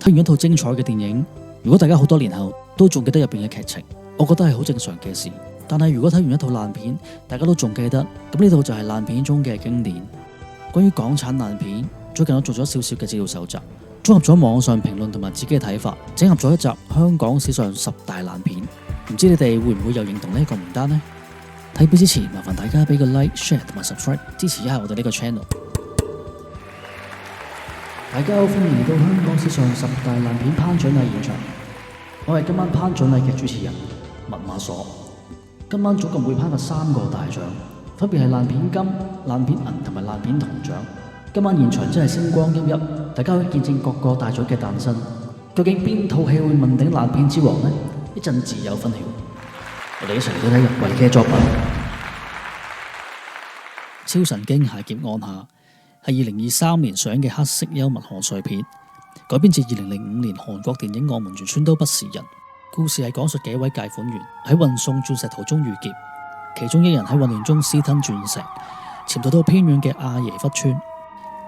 睇完一套精彩嘅電影，如果大家好多年後都仲記得入邊嘅劇情，我覺得係好正常嘅事。但係如果睇完一套爛片，大家都仲記得，咁呢套就係爛片中嘅經典。關於港產爛片，最近我做咗少少嘅資料搜集，綜合咗網上評論同埋自己嘅睇法，整合咗一集香港史上10大爛片。唔知你哋會唔會又認同呢一個名單呢？睇片之前，麻煩大家俾個 like、share 同埋 subscribe 支持一下我哋呢個 channel。大家好，歡迎嚟到香港史上10大爛片頒獎禮現場。我係今晚頒獎禮嘅主持人密碼鎖。今晚總共會頒發3個大獎，分別係爛片金、爛片銀同埋爛片銅獎。今晚現場真係星光熠熠，大家可以見證各個大獎嘅誕生。究竟邊套戲會問鼎爛片之王呢？一陣自有分曉。我哋一齊嚟睇入圍嘅作品。超神經械劫案下係2023年上映嘅黑色幽默賀歲片，改編自2005年韓國電影《我們完全都不是人》。故事係講述幾位解款員喺運送鑽石途中遇劫，其中一人喺混亂中私吞鑽石，潛逃到偏遠嘅阿耶弗村，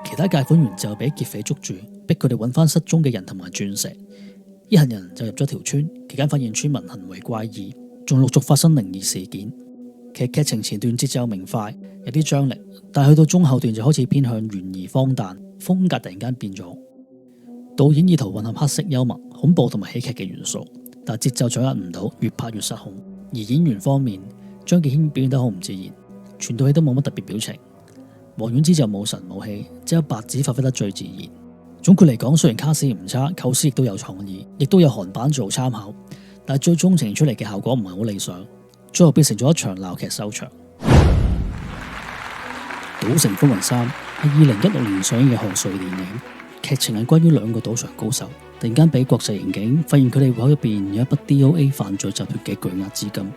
其他解款員就俾劫匪捉住，逼佢哋揾翻失蹤嘅人同埋鑽石。一行人就入咗條村，期間發現村民行為怪異，仲陸續發生靈異事件。其實劇情前段節奏明快，有啲張力，但係去到中後段就開始偏向懸疑荒誕，風格突然間變咗。導演意圖混合黑色幽默、恐怖同埋喜劇嘅元素，但係節奏掌握唔到，越拍越失控。而演員方面，張敬軒表現得好唔自然，全套戲都冇乜特別表情。王菀之就冇神冇氣，只有白只發揮得最自然。總括嚟講，雖然卡士唔差，構思亦都有創意，亦都有韓版做參考，但係最終呈出嚟嘅效果唔係好理想，最後變成咗一場鬧劇收場。《賭城風雲3》係2016年上映嘅賀歲電影，劇情係關於兩個賭場高手突然間俾國際刑警發現佢哋戶口入邊有一筆 DOA 犯罪集團嘅巨額資金，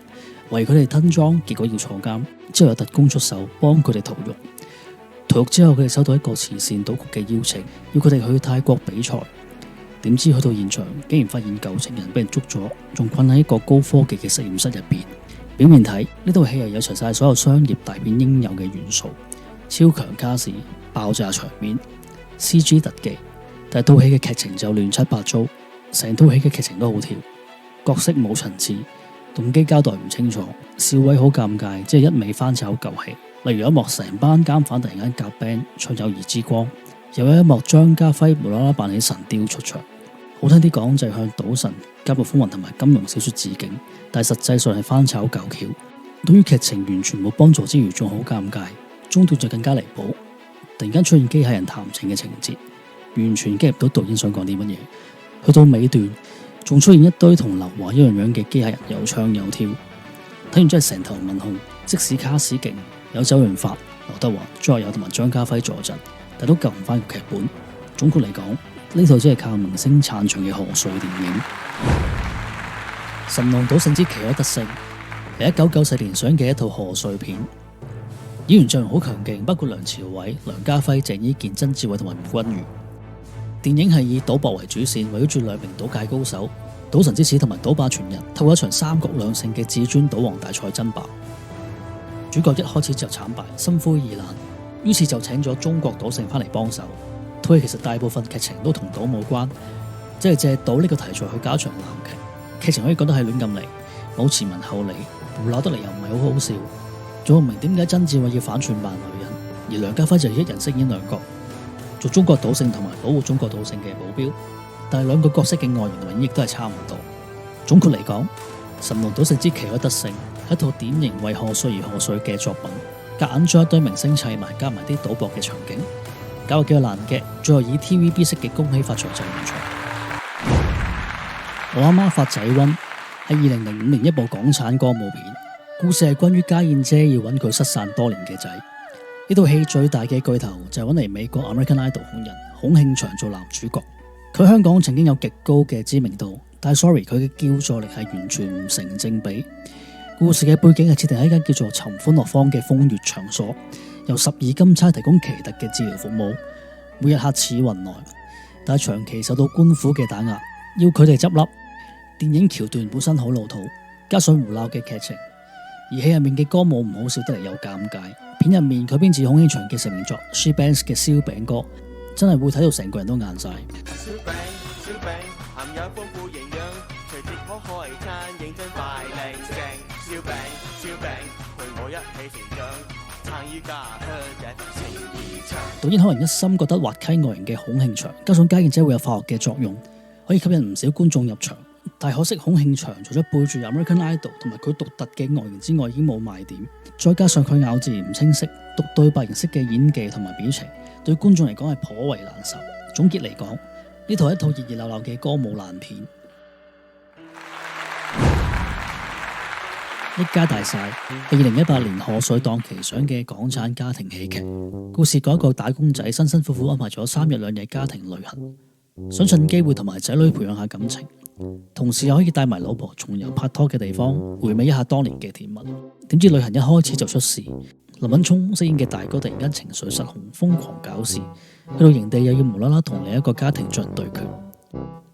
為佢哋吞莊，結果要坐監。之後有特工出手幫佢哋逃獄。逃獄之後，佢哋收到一個慈善賭局嘅邀請，要佢哋去泰國比賽。點知去到現場，竟然發現舊情人俾人捉咗，仲困喺一個高科技嘅實驗室入邊。表面睇呢套戲係有齊晒所有商業大片應有嘅元素，超強卡士、爆炸場面、CG 特技，但係套戲嘅劇情就亂七八糟，成套戲嘅劇情都好跳，角色冇層次，動機交代唔清楚，笑位好尷尬，即係一味翻炒舊戲。例如有一幕成班監犯突然間夾 band 唱友誼之光，又有一幕張家輝無啦啦扮起神雕出場。好聽啲講就係向賭神、家暴風雲同埋金庸小說致敬，但係實際上係翻炒舊橋。對於劇情完全冇幫助之餘，仲好尷尬。中段就更加離譜，突然間出現機械人談情嘅情節，完全 get 唔到導演想講啲乜嘢。去到尾段，仲出現一堆同劉華一樣樣嘅機械人，又唱又跳。睇完真係成頭問號。即使卡士勁，有周潤發、劉德華、張學友同埋張家輝助陣，但都救唔翻個劇本。總括嚟講，呢套只係靠明星撐場嘅賀歲電影。《神龍賭聖之奇可得勝》係1994年上映嘅一套賀歲片，演員陣容好強勁，包括梁朝偉、梁家輝、鄭伊健、曾志偉同埋吳君如。電影係以賭博為主線，圍繞住兩名賭界高手賭神之子同埋賭霸傳人，透過一場3局2勝嘅至尊賭王大賽爭霸。主角一開始就慘敗，心灰意冷，於是就請咗中國賭聖翻嚟幫手。套戲其實大部分劇情都同賭冇關，即係借賭呢個題材去搞一場鬧劇。劇情可以講得係亂咁嚟，冇前文後理，胡鬧得嚟又唔係好好笑。仲唔明點解曾志偉要反串扮女人，而梁家輝就一人飾演兩角，做中國賭聖同埋保護中國賭聖嘅保鏢。但係兩個角色嘅外形同演繹都係差唔多。總括嚟講，《神龍賭聖之奇可得勝》係一套典型為賀歲而賀歲嘅作品，夾硬將一堆明星砌埋，加埋啲賭博嘅場景，搞到幾個爛嘅，最後以 TVB 式嘅恭喜發財就完場。我阿媽發仔瘟係2005年一部港產歌舞片，故事係關於家燕姐要揾佢失散多年嘅仔。呢套戲最大嘅巨頭就係揾嚟美國 American Idol 紅人孔慶祥做男主角。佢香港曾經有極高嘅知名度，但係 sorry 佢嘅叫座力係完全唔成正比。故事嘅背景係設定喺一間叫做尋歡樂坊嘅風月場所，由12金釵提供奇特嘅治療服務，每日客似雲來，但係長期受到官府嘅打壓，要佢哋執笠。電影橋段本身好老土，加上胡鬧嘅劇情，而戲入面嘅歌舞唔好笑得嚟又尷尬。片入面佢編自孔慶祥嘅成名作 She Bangs 嘅燒餅歌，真係會睇到成個人都硬晒。小餅，含有豐富營養，隨即可開餐，認真快靚正。燒餅，燒餅，陪我一起成長，撐於家鄉這份情義長。導演可能一心覺得滑稽外形嘅孔慶祥，加上家健姐會有化學嘅作用，可以吸引唔少觀眾入場。但可惜孔慶祥除咗背住 American Idol 同埋佢獨特嘅外形之外，已經冇賣點。再加上佢咬字唔清晰，讀對白形式嘅演技同埋表情，對觀眾嚟講係頗為難受。總結嚟講，呢套係一套熱熱鬧鬧嘅歌舞爛片。一家大細係2018年賀歲檔期上嘅港產家庭喜劇，故事講一個打工仔辛辛苦苦安排咗3日2夜家庭旅行，想趁機會同埋仔女培養下感情，同時又可以帶埋老婆重遊拍拖嘅地方，回味一下當年嘅甜蜜。點知旅行一開始就出事，林敏聰飾演嘅大哥突然間情緒失控，瘋狂搞事，去到營地又要無啦啦同另一個家庭進行對決。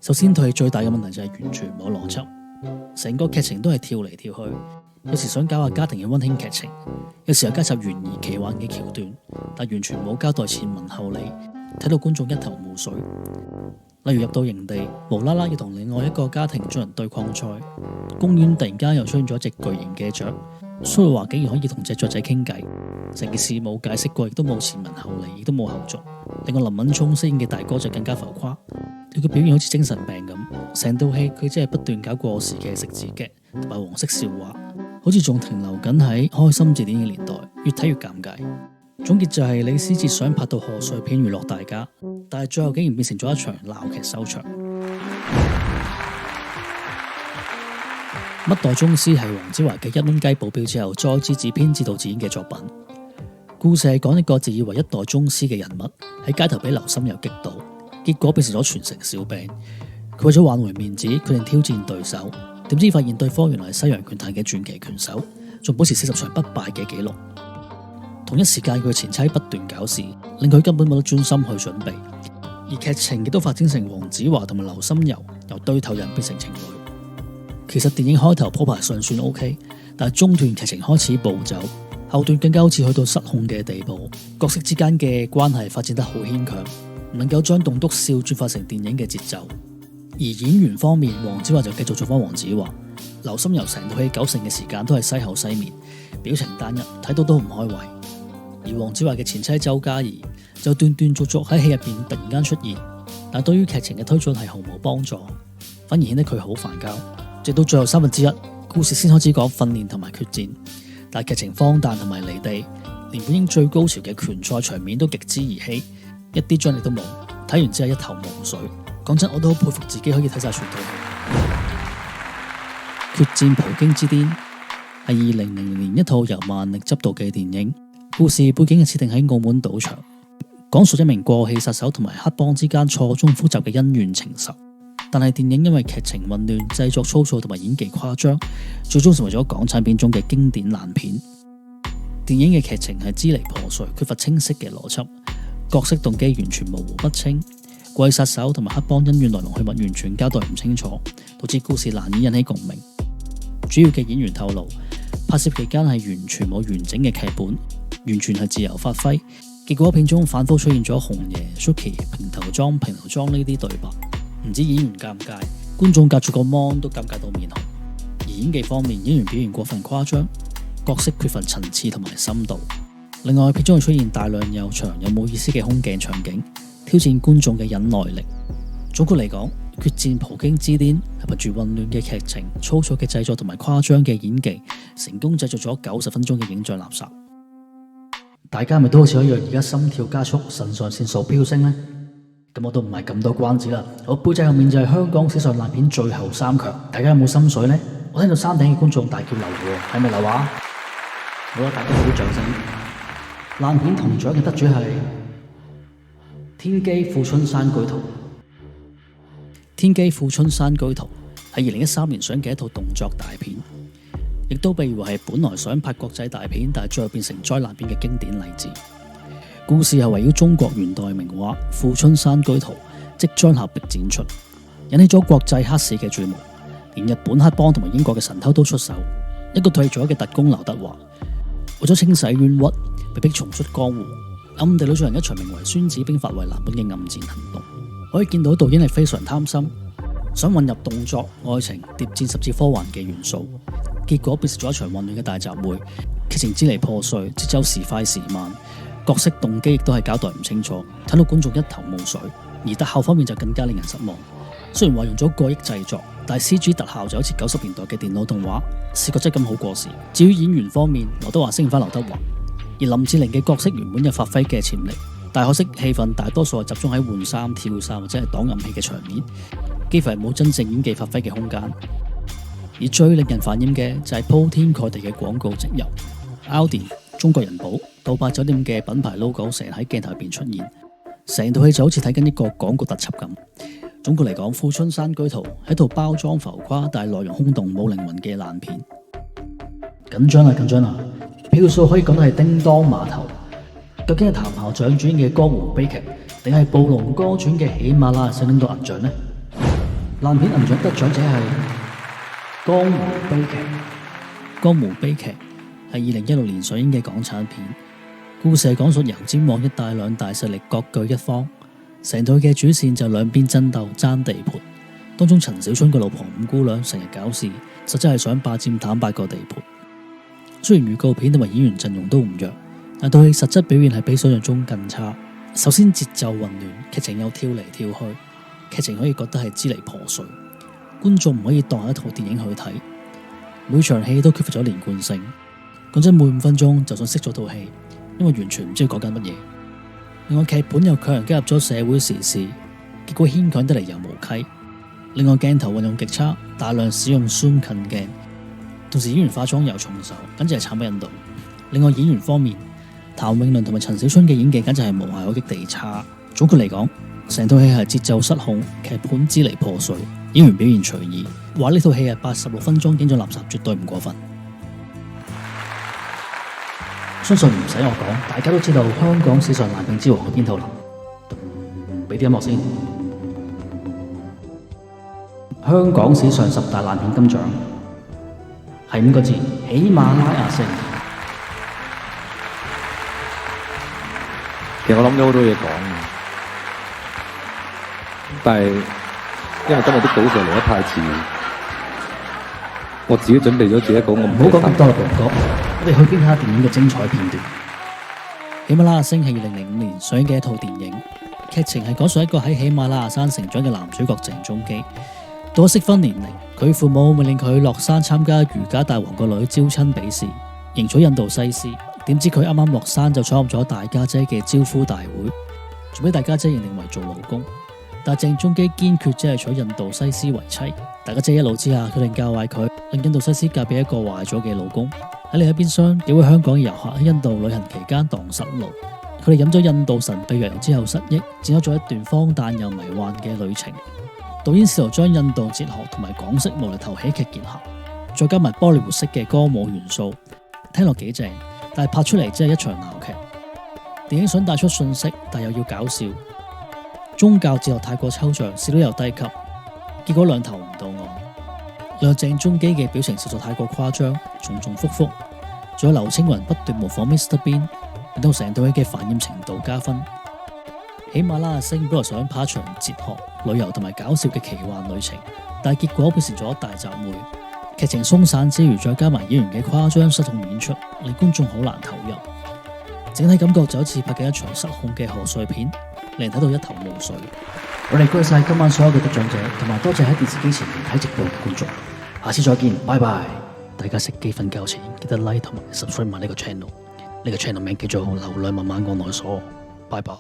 首先佢最大嘅問題就係完全冇邏輯，成個劇情都係跳嚟跳去，有時想搞下家庭嘅溫馨劇情，有時又加插懸疑奇幻嘅橋段，但完全冇交代前文後理，睇到觀眾一頭霧水。例如入到營地，無啦啦要同另外一個家庭進行對抗賽，公園突然間又出現咗一隻巨型嘅雀，蘇玉華竟然可以同隻雀仔傾偈，成件事冇解釋過，亦都冇前文後理，亦都冇後續。另外林敏聰飾演嘅大哥就更加浮誇，對佢表現好似精神病咁，成套戲佢只係不斷搞過時嘅食字劇同埋黃色笑話，好似仲停留緊喺開心字典嘅年代，越睇越尷尬。總結就係李思捷想拍到賀歲片娛樂大家，但係最後竟然變成咗一場鬧劇收場。乜代宗師係黃子華嘅1蚊雞保鏢之後再次自編自導自演嘅作品。故事係講一個自以為一代宗師嘅人物喺街頭俾劉心悠擊倒，結果變成咗全城笑柄。佢為咗挽回面子，決定挑戰對手，點知發現對方原來係西洋拳壇嘅傳奇拳手，仲保持40場不敗嘅紀錄。同一時間佢前妻不斷搞事，令佢根本冇得專心去準備，而劇情亦都發展成黃子華同埋劉心悠由對頭人變成情侶。其實電影開頭鋪排尚算 OK， 但係中段劇情開始暴走，後段更加好似去到失控嘅地步，角色之間嘅關係發展得好牽強，唔能夠將棟篤笑轉化成電影嘅節奏。而演員方面，黃子華就繼續做翻黃子華，劉心悠成套戲90%嘅時間都係西口西面，表情單一，睇到都唔開胃。而黃子華嘅前妻周嘉怡就斷斷續續喺戲入邊突然間出現，但對於劇情嘅推進係毫無幫助，反而顯得佢好煩膠。直到最後1/3，故事先開始講訓練同埋決戰，但劇情荒誕同埋離地，連本應最高潮嘅拳賽場面都極之兒戲，一啲張力都冇，睇完之後一頭霧水。講真，我都好佩服自己可以睇晒全套戲。決戰葡京之巔係2000年一套由萬力執導嘅電影。故事背景係設定喺澳門賭場，講述一名過氣殺手同埋黑幫之間錯綜複雜嘅恩怨情仇。但係電影因為劇情混亂、製作粗糙同埋演技誇張，最終成為咗港產片中嘅經典爛片。電影嘅劇情係支離破碎，缺乏清晰嘅邏輯，角色動機完全模糊不清，過氣殺手同埋黑幫恩怨來龍去脈完全交代唔清楚，導致故事難以引起共鳴。主要嘅演員透露，拍攝期間係完全冇完整嘅劇本，完全係自由發揮，結果片中反覆出現咗紅爺、Suki、平頭裝呢啲對白，唔止演員尷尬，觀眾隔住個 mon 都尷尬到面紅。而演技方面，演員表現過分誇張，角色缺乏層次同埋深度。另外，片中會出現大量又長又冇意思嘅空鏡場景，挑戰觀眾嘅忍耐力。總括嚟講，決戰葡京之巔係憑住混亂嘅劇情、粗糙嘅製作同埋誇張嘅演技，成功製作咗90分鐘嘅影像垃圾。大家咪都好似一樣，而家心跳加速、腎上腺素飆升呢？咁我都唔係咁多關子啦。我背脊後面就係香港史上爛片最後3強，大家有冇心水呢？我聽到山頂嘅觀眾大叫流喎，係咪流話？好啦，大家俾啲掌聲。爛片銅獎嘅得主係《天機富春山居圖》。《天機富春山居圖》係2013年上嘅一套動作大片，亦都被譽為係本來想拍國際大片，但係最後變成災難片嘅經典例子。故事係圍繞中國元代名畫《富春山居圖》即將合璧展出，引起咗國際黑市嘅注目，連日本黑幫同埋英國嘅神偷都出手。一個退咗嘅特工劉德華，為咗清洗冤屈，被迫重出江湖，暗地裏進行一場名為《孫子兵法》為藍本嘅暗戰行動。可以見到導演係非常貪心，想混入動作、愛情、諜戰甚至科幻嘅元素，結果變成咗一場混亂嘅大集會，劇情支離破碎，節奏時快時慢，角色動機亦都係交代唔清楚，睇到觀眾一頭霧水。而特效方面就更加令人失望，雖然話用咗過億製作，但係 CG 特效就好似90年代嘅電腦動畫，視覺質感好過時。至於演員方面，劉德華飾演翻劉德華，而林志玲嘅角色原本有發揮嘅潛力，但可惜戲份大多數係集中喺換衫、跳傘或者係擋暗器嘅場面，幾乎係冇真正演技發揮嘅空間。而最令人煩厭嘅就係鋪天蓋地嘅廣告植入 ，Audi、中國人保、杜拜酒店嘅品牌 logo 成日喺鏡頭入邊出現。成套戲就好似睇緊一個廣告特輯咁。總括嚟講，《富春山居圖》係套包裝浮誇但係內容空洞冇靈魂嘅爛片。緊張啦！票數可以講到係叮當碼頭。究竟係譚校長主演嘅江湖悲劇，定係暴龍哥主演嘅喜馬拉雅星拎到銀獎呢？爛片銀獎得獎者係江湖悲劇。江湖悲劇係2016年上映嘅港產片。故事係講述油尖旺一帶兩大勢力各據一方，成套嘅主線就兩邊爭鬥爭地盤。當中陳小春個老婆五姑娘成日搞事，實質係想霸佔坦白個地盤。雖然預告片同埋演員陣容都唔弱，但套戲實質表現係比想象中更差。首先節奏混亂，劇情又跳嚟跳去，劇情可以覺得係支離破碎，觀眾唔可以當係一套電影去睇。每場戲都缺乏咗連貫性，講真，每5分鐘就想熄咗套戲。因為完全唔知佢講緊乜嘢。另外劇本又強行加入咗社會時事，結果牽強得嚟又無稽。另外鏡頭運用極差，大量使用 zoom 近鏡，同時演員化妝又重手，簡直係慘不忍睹。另外演員方面，譚詠麟同埋陳小春嘅演技簡直係無懈可擊地差。總括嚟講，成套戲係節奏失控，劇本支離破碎，演員表現隨意。話呢套戲係86分鐘影咗垃圾，絕對唔過分。相信唔使我講，大家都知道香港史上爛片之王係邊套啦。俾啲音樂先。香港史上10大爛片金獎係5個字：喜馬拉雅星。其實我諗咗好多嘢講，但係因為今日啲稿上嚟得太遲，我自己準備咗自己講，我唔好講咁多啦，哥。我哋去邊睇下電影嘅精彩片段。喜馬拉雅星係2005年上映嘅一套電影，劇情係講述一個喺喜馬拉雅山成長嘅男主角鄭中基。到咗適婚年齡，佢父母命令佢落山參加瑜伽大王個女招親比試，迎娶印度西施。點知佢啱啱落山就闖入咗大家姐嘅招呼大會，仲俾大家姐認定為做老公。但鄭中基堅決只係娶印度西施為妻。大家姐一怒之下，決定教壞佢，令印度西施嫁俾一個壞咗嘅老公。喺另一邊廂，幾位香港嘅遊客喺印度旅行期間蕩失路，佢哋飲咗印度神秘藥之後失憶，展開咗一段荒誕又迷幻嘅旅程。導演試圖將印度哲學同埋港式無厘頭喜劇結合，再加埋波利活式嘅歌舞元素，聽落幾正，但係拍出嚟只係一場鬧劇。電影想帶出訊息，但又要搞笑。宗教哲學太過抽象，笑到又低級，結果兩頭唔到岸。另外鄭中基嘅表情實在太過誇張，重重複複，仲有劉青雲不斷模仿 Mr. Bean， 令到成套戲嘅煩厭程度加分。喜馬拉雅星本來想拍一場哲學、旅遊同埋搞笑嘅奇幻旅程，但係結果變成咗大集會。劇情鬆散之餘，再加埋演員嘅誇張失控演出，令觀眾好難投入。整體感覺就好似拍緊一場失控嘅賀歲片，令人睇到一頭霧水。我哋多謝今晚所有嘅得獎者，同埋多謝喺電視機前面睇直播嘅觀眾。下次再見，拜拜！大家熄機瞓覺前記得 like 同埋 subscribe 埋呢個 channel。呢個 channel 名叫做流量密碼案內所。拜拜。